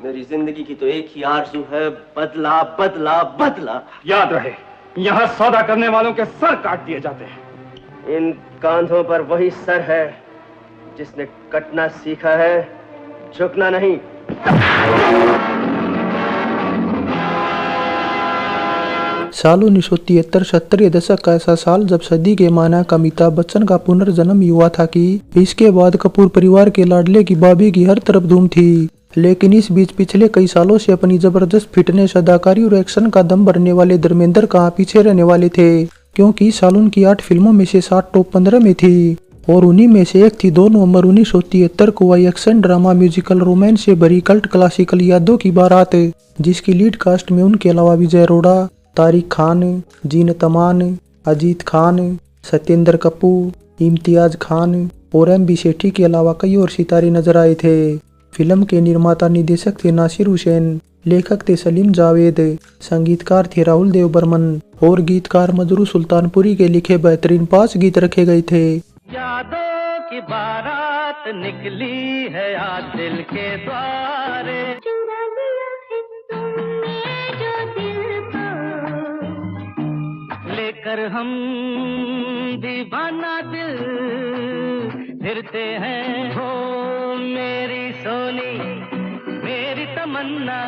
मेरी जिंदगी की तो एक ही आरज़ू है, बदला बदला बदला। याद रहे, यहाँ सौदा करने वालों के सर काट दिए जाते हैं। इन कांधों पर वही सर है जिसने कटना सीखा है, झुकना नहीं। साल 1973-70 के दशक का ऐसा साल जब सदी के मानाक अमिताभ बच्चन का पुनर्जन्म हुआ था कि इसके बाद कपूर परिवार के लाडले की बॉबी की हर तरफ धूम थी। लेकिन इस बीच पिछले कई सालों से अपनी जबरदस्त फिटनेस, अदाकारी और एक्शन का दम भरने वाले धर्मेंद्र कहाँ पीछे रहने वाले थे, क्योंकि इस साल उनकी 8 फिल्मों में से 7 टॉप 15 में थी और उन्हीं में से एक थी 2 नवंबर 1973 को आई एक्शन ड्रामा म्यूजिकल रोमांस से भरी कल्ट क्लासिकल यादों की बारात, जिसकी लीड कास्ट में उनके अलावा विजय अरोड़ा, तारिक खान, जीनत अमान, अजीत खान, सत्येंद्र कपूर, इम्तियाज खान और एम.बी. सेठी के अलावा कई और सितारे नजर आए थे। फिल्म के निर्माता निर्देशक थे नासिर हुसैन, लेखक थे सलीम जावेद, संगीतकार थे राहुल देव बर्मन और गीतकार मजरू सुल्तानपुरी के लिखे बेहतरीन 5 गीत रखे गए थे। यादों की बारात निकली है आज दिल के द्वारे, चुरा लिया है तुमने जो दिल को, लेकर हम दीवाना दिल फिरते हैं। हो मेरी सोनी मेरी तमन्ना,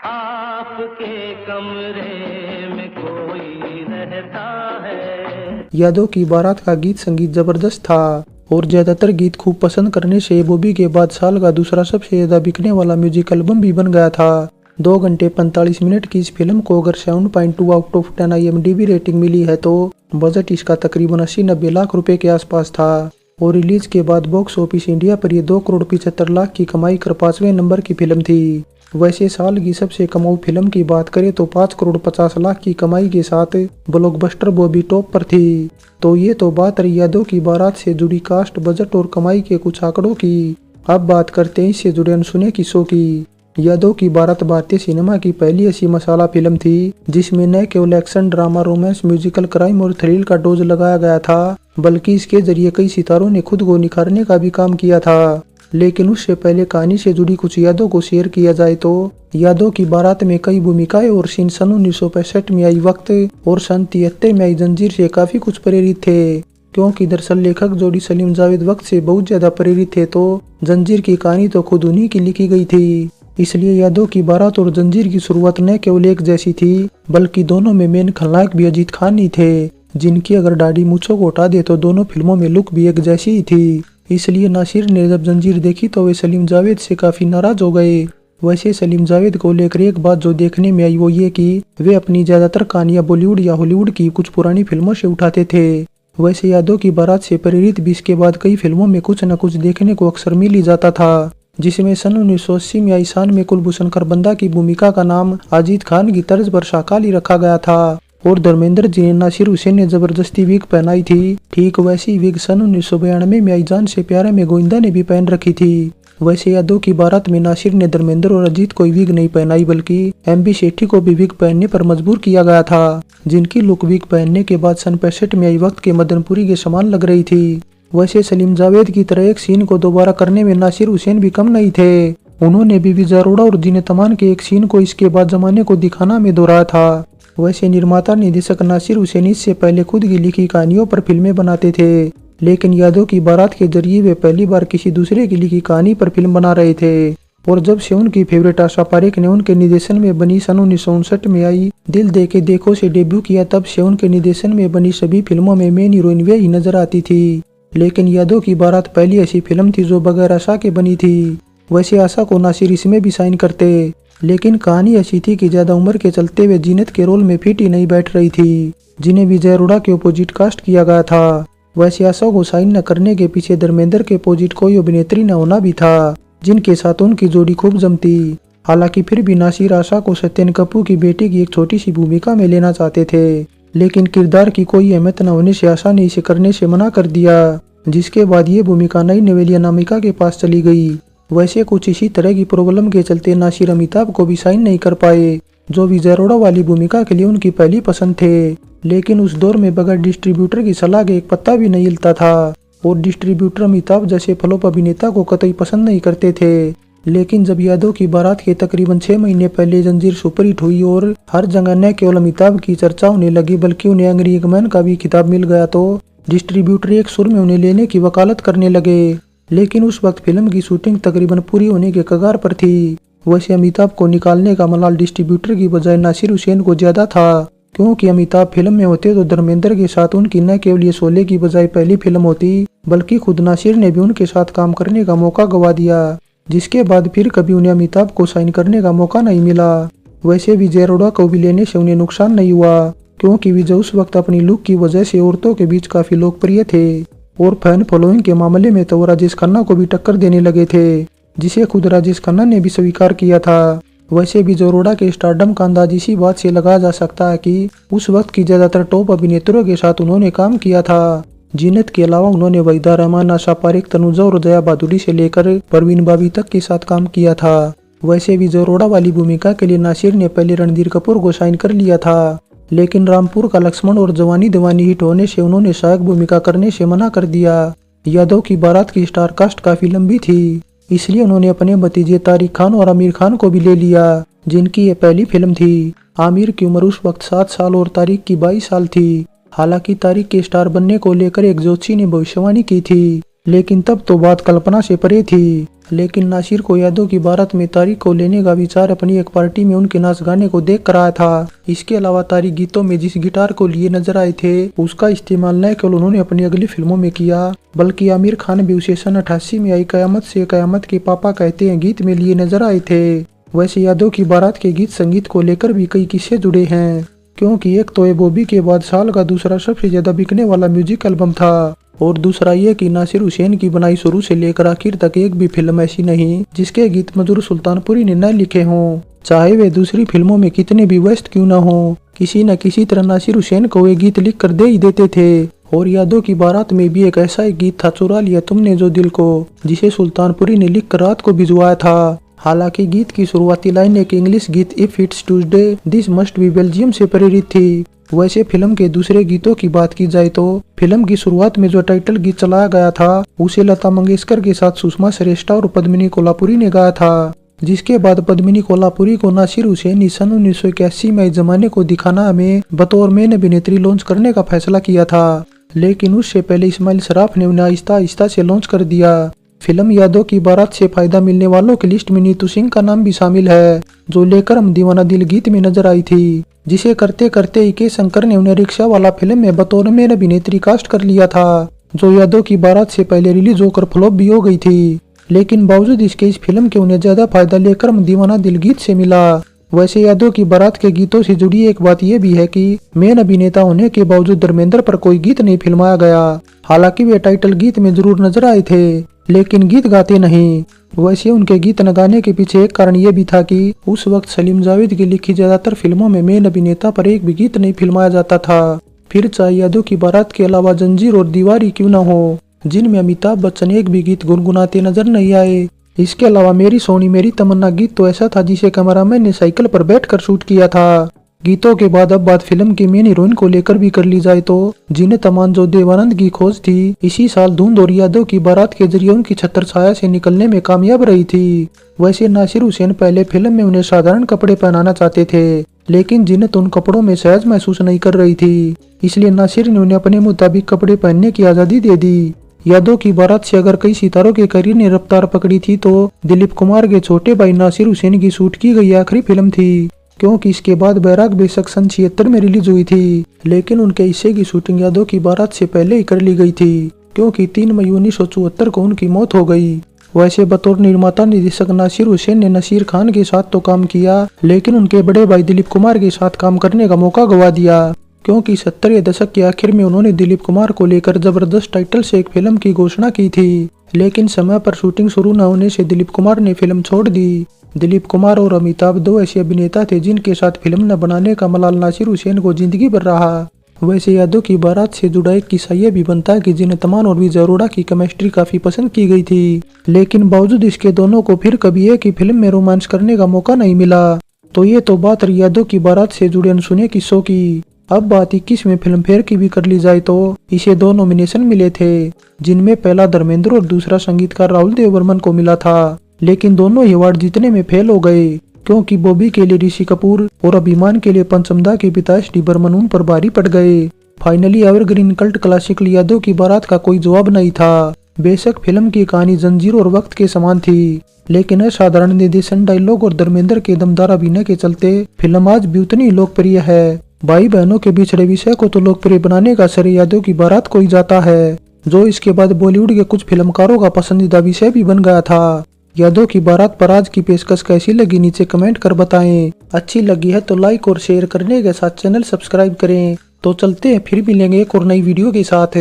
आपके कमरे में कोई रहता है। यादों की बारात का गीत संगीत जबरदस्त था और ज्यादातर गीत खूब पसंद करने से बॉबी के बाद साल का दूसरा सबसे ज्यादा बिकने वाला म्यूजिक एल्बम भी बन गया था। 2 घंटे 45 मिनट की इस फिल्म को अगर 7.2 आउट ऑफ 10 IMDb रेटिंग मिली है तो बजट इसका तकरीबन 80-90 लाख रुपए के आसपास था और रिलीज के बाद बॉक्स ऑफिस इंडिया पर यह 2 करोड़ 75 लाख की कमाई कर 5वें नंबर की फिल्म थी। वैसे साल की सबसे कमाऊ फिल्म की बात करें तो 5 करोड़ 50 लाख की कमाई के साथ ब्लॉकबस्टर बॉबी टॉप पर थी। तो ये तो बात रही यादों की बारात से जुड़ी कास्ट, बजट और कमाई के कुछ आंकड़ों की। अब बात करते हैं इससे जुड़े अनसुने किस्सों की। यादों की बारात भारतीय सिनेमा की पहली ऐसी मसाला फिल्म थी जिसमें न केवल action, drama, romance, musical, crime और थ्रिल का डोज लगाया गया था, बल्कि इसके जरिए कई सितारों ने खुद को निखारने का भी काम किया था। लेकिन उससे पहले कहानी से जुड़ी कुछ यादों को शेयर किया जाए तो यादों की बारात में कई भूमिकाएं और सीन सन 1965 में आई वक्त और सन 73 में आई जंजीर से काफी कुछ प्रेरित थे, क्योंकि दरअसल लेखक जोड़ी सलीम जावेद वक्त से बहुत ज्यादा प्रेरित थे तो जंजीर की कहानी तो खुद उन्हीं की लिखी गई थी। इसलिए यादों की बारात और जंजीर की शुरुआत न केवल एक जैसी थी बल्कि दोनों में मेन खलनायक भी अजीत खान ही थे, जिनकी अगर दाढ़ी मूंछों को हटा दे तो दोनों फिल्मों में लुक भी एक जैसी ही थी। इसलिए नासिर ने जब जंजीर देखी तो वे सलीम जावेद से काफी नाराज हो गए। वैसे सलीम जावेद को लेकर एक बात जो देखने में आई वो ये कि वे अपनी ज्यादातर कहानियां बॉलीवुड या हॉलीवुड की कुछ पुरानी फिल्मों से उठाते थे। वैसे यादों की बारात से प्रेरित भी इसके बाद कई फिल्मों में कुछ न कुछ देखने को अक्सर मिल ही जाता था, जिसमें सन 1980 में आई शान में कुलभूषण खरबंदा की भूमिका का नाम अजीत खान की तर्ज पर शाकाली रखा गया था और धर्मेंद्र जी ने नासिर हुसैन ने जबरदस्ती विग पहनाई थी। ठीक वैसी विग सन 1992 में आई जान से प्यारे में गोविंदा ने भी पहन रखी थी। वैसे यादों की बारात में नासिर ने धर्मेंद्र और अजीत को विग नहीं पहनाई बल्कि एम.बी. सेठी को भी विग पहनने पर मजबूर किया गया था, जिनकी लुक विग पहनने के बाद सन 65 में आई वक्त के मदनपुरी के समान लग रही थी। वैसे सलीम जावेद की तरह एक सीन को दोबारा करने में नासिर हुसैन भी कम नहीं थे। उन्होंने भी विजय अरोड़ा और जीनत अमान के एक सीन को इसके बाद जमाने को दिखाना में दोहराया था। वैसे निर्माता निर्देशक नासिर हुसैन इससे पहले खुद की लिखी कहानियों पर फिल्में बनाते थे, लेकिन यादों की बारात के जरिए वे पहली बार किसी दूसरे की लिखी कहानी पर फिल्म बना रहे थे। और जब से उनकी फेवरेट आशा पारेख ने उनके निर्देशन में बनी सन 1959 में आई दिल दे के देखो से डेब्यू किया, तब से उनके निर्देशन में बनी सभी फिल्मों में मेन हीरोइन वे ही नजर आती थी। लेकिन यादों की बारात पहली ऐसी फिल्म थी जो बगैर आशा के बनी थी। वैसे आशा को नासिर इसमें भी साइन करते, लेकिन कहानी ऐसी थी कि ज्यादा उम्र के चलते हुए जीनत के रोल में फिट ही नहीं बैठ रही थी, जिन्हें विजय अरोड़ा के अपोजिट कास्ट किया गया था। वैसे आशा को साइन न करने के पीछे धर्मेंद्र के अपोजिट कोई अभिनेत्री न होना भी था, जिनके साथ उनकी जोड़ी खूब जमती। हालांकि फिर भी नासिर आशा को सत्यन कपूर की बेटी की एक छोटी सी भूमिका में लेना चाहते थे, लेकिन किरदार की कोई अहमियत न होने से आशा ने इसे करने से मना कर दिया, जिसके बाद ये भूमिका नई नवेली अनामिका के पास चली गई। वैसे कुछ इसी तरह की प्रॉब्लम के चलते नासिर अमिताभ को भी साइन नहीं कर पाए, जो विजय अरोड़ा वाली भूमिका के लिए उनकी पहली पसंद थे। लेकिन उस दौर में बगैर डिस्ट्रीब्यूटर की सलाह के एक पत्ता भी नहीं हिलता था और डिस्ट्रीब्यूटर अमिताभ जैसे फ्लॉप अभिनेता को कतई पसंद नहीं करते थे। लेकिन जब यादव की बारात के तकरीबन 6 महीने पहले जंजीर सुपरहिट हुई और हर जगह न केवल अमिताभ की चर्चा होने लगी बल्कि उन्हें एंग्री यंगमैन का भी खिताब मिल गया तो डिस्ट्रीब्यूटर एक सुर में उन्हें लेने की वकालत करने लगे। लेकिन उस वक्त फिल्म की शूटिंग तकरीबन पूरी होने के कगार पर थी। वैसे अमिताभ को निकालने का मलाल डिस्ट्रीब्यूटर की बजाय नासिर हुसैन को ज्यादा था, क्योंकि अमिताभ फिल्म में होते तो धर्मेंद्र के साथ उनकी न केवल ये शोले की बजाय पहली फिल्म होती बल्कि खुद नासिर ने भी उनके साथ काम करने का मौका गवा दिया, जिसके बाद फिर कभी उन्हें अमिताभ को साइन करने का मौका नहीं मिला। वैसे विजय अरोड़ा को भी लेने से उन्हें नुकसान नहीं हुआ, क्योंकि विजय उस वक्त अपनी लुक की वजह से औरतों के बीच काफी लोकप्रिय थे और फैन फॉलोइंग के मामले में तो वो राजेश खन्ना को भी टक्कर देने लगे थे, जिसे खुद राजेश खन्ना ने भी स्वीकार किया था। वैसे विजय अरोड़ा के स्टारडम का अंदाज इसी बात से लगाया जा सकता है कि उस वक्त की ज्यादातर टॉप अभिनेत्रियों के साथ उन्होंने काम किया था। जीनत के अलावा उन्होंने वहीदा रहमान, आशा पारेख, तनुजा और जया बहादुरी से लेकर परवीन बाबी तक के साथ काम किया था। वैसे विजय अरोड़ा वाली भूमिका के लिए नासिर ने पहले रणधीर कपूर को साइन कर लिया था, लेकिन रामपुर का लक्ष्मण और जवानी दीवानी हिट होने से उन्होंने सहायक भूमिका करने से मना कर दिया। यादव की बारात की स्टार कास्ट काफी लंबी थी, इसलिए उन्होंने अपने भतीजे तारिक खान और आमिर खान को भी ले लिया, जिनकी ये पहली फिल्म थी। आमिर की उम्र उस वक्त 7 साल और तारिक की 22 साल थी। हालांकि तारिक के स्टार बनने को लेकर एक ज्योतिषी ने भविष्यवाणी की थी, लेकिन तब तो बात कल्पना से परे थी। लेकिन नासिर को यादव की बारात में तारिक को लेने का विचार अपनी एक पार्टी में उनके नाच गाने को देख कर आया था। इसके अलावा तारिक गीतों में जिस गिटार को लिए नजर आए थे उसका इस्तेमाल न केवल उन्होंने अपनी अगली फिल्मों में किया, बल्कि आमिर खान भी उसे सन 88 में आई कयामत से कयामत के पापा कहते हैं गीत में लिए नजर आए थे। वैसे यादव की बारात के गीत संगीत को लेकर भी कई किस्से जुड़े हैं, क्योंकि एक तो ये बॉबी के बाद साल का दूसरा सबसे ज्यादा बिकने वाला म्यूजिक एल्बम था, और दूसरा ये कि नासिर हुसैन की बनाई शुरू से लेकर आखिर तक एक भी फिल्म ऐसी नहीं जिसके गीत मधुर सुल्तानपुरी ने न लिखे हों, चाहे वे दूसरी फिल्मों में कितने भी व्यस्त क्यों न हो। किसी न किसी तरह नासिर हुसैन को वे गीत लिख कर दे ही देते थे। और यादव की बारात में भी एक ऐसा एक गीत था, चुरा लिया तुमने जो दिल को, जिसे सुल्तानपुरी ने लिख कर रात को भिजवाया था। हालांकि गीत की शुरुआती लाइन एक इंग्लिश गीत if it's Tuesday this must be Belgium से प्रेरित थी। वैसे फिल्म के दूसरे गीतों की बात की जाए तो फिल्म की शुरुआत में जो टाइटल गीत चलाया गया था उसे लता मंगेशकर के साथ सुषमा श्रेष्ठा और पद्मिनी कोल्हापुरी ने गाया था, जिसके बाद पद्मिनी कोल्हापुरी को नासिर हुसैन सन 1981 में इस जमाने को दिखाना में बतौर मेन अभिनेत्री लॉन्च करने का फैसला किया था। लेकिन उससे पहले इस्माइल सराफ ने उन्हें आहिस्ता आहिस्ता से लॉन्च कर दिया। फिल्म यादव की बारात से फायदा मिलने वालों की लिस्ट में नीतू सिंह का नाम भी शामिल है, जो लेकर हम दीवाना दिल गीत में नजर आई थी, जिसे करते करते के शंकर ने उन्हें रिक्शा वाला फिल्म में बतौर मेन अभिनेत्री कास्ट कर लिया था, जो यादव की बारात से पहले रिलीज होकर फ्लॉप भी हो गई थी। लेकिन बावजूद इसके इस फिल्म के उन्हें ज्यादा फायदा लेकर हम दीवाना दिल गीत से मिला। वैसे यादव की बारात के गीतों से जुड़ी एक बात यह भी है कि मेन अभिनेता होने के बावजूद धर्मेंद्र पर कोई गीत नहीं फिल्माया गया। हालांकि वे टाइटल गीत में जरूर नजर आए थे, लेकिन गीत गाते नहीं। वैसे उनके गीत न गाने के पीछे एक कारण ये भी था कि उस वक्त सलीम जावेद की लिखी ज्यादातर फिल्मों में मेन अभिनेता पर एक भी गीत नहीं फिल्माया जाता था। फिर चाहे यादव की बारात के अलावा जंजीर और दीवारी क्यों न हो, जिनमें अमिताभ बच्चन एक भी गीत गुनगुनाते नजर नहीं आए। इसके अलावा मेरी सोनी मेरी तमन्ना गीत तो ऐसा था जिसे कैमरामैन ने साइकिल पर बैठकर शूट किया था। गीतों के बाद अब बात फिल्म की मेन हीरोइन को लेकर भी कर ली जाए तो जिन्हें तमान जो देवानंद की खोज थी, इसी साल धुंध और यादव की बारात के जरिए उनकी छत्र छाया से निकलने में कामयाब रही थी। वैसे नासिर हुसैन पहले फिल्म में उन्हें साधारण कपड़े पहनाना चाहते थे, लेकिन जिन्हें उन कपड़ों में सहज महसूस नहीं कर रही थी, इसलिए नासिर ने उन्हें अपने मुताबिक कपड़े पहनने की आजादी दे दी। यादव की बारात से अगर कई सितारों के करियर ने रफ्तार पकड़ी थी तो दिलीप कुमार के छोटे भाई नासिर हुसैन की शूट की गई आखिरी फिल्म थी, क्योंकि इसके बाद बैराग बेशक सन 76 में रिलीज हुई थी, लेकिन उनके हिस्से की शूटिंग यादव की बारात से पहले ही कर ली गई थी, क्योंकि 3 मई 1974 को उनकी मौत हो गई। वैसे बतौर निर्माता निर्देशक नासिर हुसैन ने नसीर खान के साथ तो काम किया, लेकिन उनके बड़े भाई दिलीप कुमार के साथ काम करने का मौका गवा दिया, क्योंकि 70 के दशक के आखिर में उन्होंने दिलीप कुमार को लेकर जबरदस्त टाइटल से एक फिल्म की घोषणा की थी, लेकिन समय पर शूटिंग शुरू न होने से दिलीप कुमार ने फिल्म छोड़ दी। दिलीप कुमार और अमिताभ दो ऐसे अभिनेता थे जिनके साथ फिल्म न बनाने का मलाल नासिर हुसैन को जिंदगी भर रहा। वैसे यादव की बारात से जुड़ा एक किस्सा यह भी बनता है कि जिन्हें तमान और विजय अरोड़ा की केमिस्ट्री काफी पसंद की गई थी, लेकिन बावजूद इसके दोनों को फिर कभी एक ही फिल्म में रोमांस करने का मौका नहीं मिला। तो ये तो बात रही यादव की बारात से जुड़े अनसुने किस्सों की। अब बात 21वें फिल्म फेयर की भी कर ली जाए तो इसे 2 नॉमिनेशन मिले थे, जिनमें पहला धर्मेंद्र और दूसरा संगीतकार राहुल देव बर्मन को मिला था। लेकिन दोनों ही अवार्ड जीतने में फेल हो गए, क्योंकि बॉबी के लिए ऋषि कपूर और अभिमान के लिए पंचमदा के पिता एस डी बर्मन उन पर भारी पड़ गए। फाइनली एवरग्रीन कल्ट क्लासिक यादों की बारात का कोई जवाब नहीं था। बेशक फिल्म की कहानी जंजीर और वक्त के समान थी, लेकिन असाधारण निर्देशन, डायलॉग और धर्मेंद्र के दमदार अभिनय के चलते फिल्म आज भी उतनी लोकप्रिय है। भाई बहनों के बिछड़े विषय को तो लोकप्रिय बनाने का श्रेय यादों की बारात को ही जाता है, जो इसके बाद बॉलीवुड के कुछ फिल्मकारों का पसंदीदा विषय भी बन गया था। यादों की बारात पर आज की पेशकश कैसी लगी नीचे कमेंट कर बताएं। अच्छी लगी है तो लाइक और शेयर करने के साथ चैनल सब्सक्राइब करें। तो चलते हैं, फिर मिलेंगे एक और नई वीडियो के साथ।